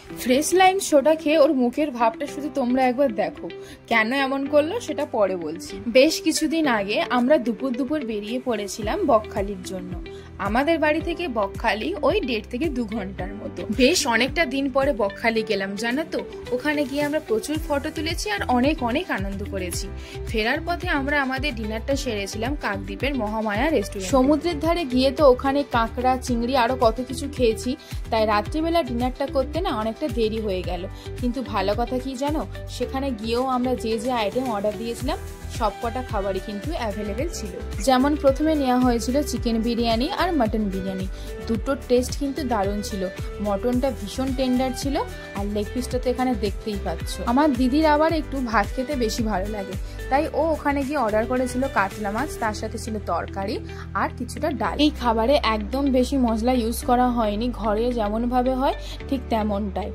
Fresh lime soda খেয়ে ওর মুখের ভাবটা শুধু তোমরা একবার দেখো। কেন এমন করলো সেটা পরে বলছি। বেশ কিছুদিন আগে আমরা দুপুর দুপুর বেরিয়ে পড়েছিলাম বকখালির জন্য। আমাদের বাড়ি থেকে বকখালি ওই 1.5 থেকে 2 ঘন্টার মতো। বেশ অনেকটা দিন পরে বকখালি গেলাম জানো তো। ওখানে গিয়ে আমরা প্রচুর ফটো তুলেছি আর অনেক অনেক আনন্দ করেছি। ফেরার পথে আমরা আমাদের ডিনারটা সেরেছিলাম কাকদ্বীপের মহামায়া রেস্টুরেন্ট। সমুদ্রের ধারে গিয়ে তো ওখানে কাঁকড়া, চিংড়ি আরো কত কিছু খেয়েছি, তাই রাত্রিবেলা ডিনারটা করতে না অনেকটা দেরি হয়ে গেল। কিন্তু ভালো কথা কি জানো, সেখানে গিয়েও আমরা যে যে আইটেম অর্ডার দিয়েছিলাম সবকটা খাবারই কিন্তু অ্যাভেলেবেল ছিল। যেমন প্রথমে নেওয়া হয়েছিল চিকেন বিরিয়ানি আর মাটন বিরিয়ানি। দুটোর টেস্ট কিন্তু দারুণ ছিল। মটনটা ভীষণ টেন্ডার ছিল আর লেগ পিসটা তো এখানে দেখতেই পাচ্ছ। আমার দিদির আবার একটু ভাত খেতে বেশি ভালো লাগে, তাই ও ওখানে গিয়ে অর্ডার করেছিল কাতলা মাছ, তার সাথে ছিল তরকারি আর কিছুটা ডাল। এই খাবারে একদম বেশি মশলা ইউজ করা হয়নি, ঘরে যেমন ভাবে হয় ঠিক তেমনটাই।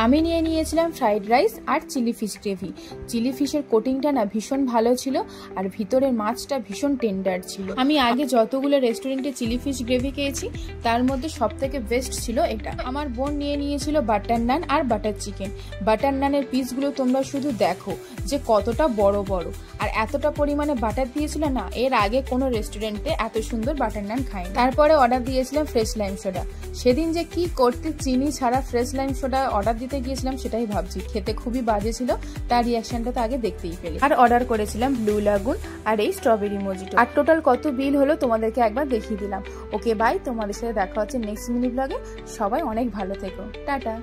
আমি নিয়ে নিয়েছিলাম ফ্রাইড রাইস আর চিলি ফিশ গ্রেভি। চিলি ফিশের কোটিংটা না ভীষণ ভালো ছিল আর ভিতরের মাছটা ভীষণ টেন্ডার ছিল। আমি আগে যতগুলো রেস্টুরেন্টে চিলি ফিশ গ্রেভি খেয়েছি তার মধ্যে সব থেকে বেস্ট ছিল এটা। আমার বোন নিয়ে নিয়েছিল বাটার নান আর বাটার চিকেন। বাটার নানের পিসগুলো তোমরা শুধু দেখো যে কতটা বড় বড়, আর এতটা পরিমাণে বাটার দিয়েছিল না, এর আগে কোনো রেস্টুরেন্টে এত সুন্দর বাটার নান খাইনি। তারপরে অর্ডার দিয়েছিলাম ফ্রেশ লাইম সোডা। সেদিন যে কি করতে চিনি ছাড়া ফ্রেশ লাইম সোডা অর্ডার দিতে গিয়েছিলাম সেটাই ভাবছি। খেতে খুবই বাজে ছিল, তার রিয়াকশনটা তো আগে দেখতেই পেলে। আর অর্ডার করেছিলাম ব্লু লাগুন আর এই স্ট্রবেরি মজিটো। আর টোটাল কত বিল হলো তোমাদেরকে একবার দেখিয়ে দিলাম। ওকে বাই, তোমাদের সাথে দেখা হচ্ছে নেক্সট মিনি ব্লগে। সবাই অনেক ভালো থেকো, টাটা।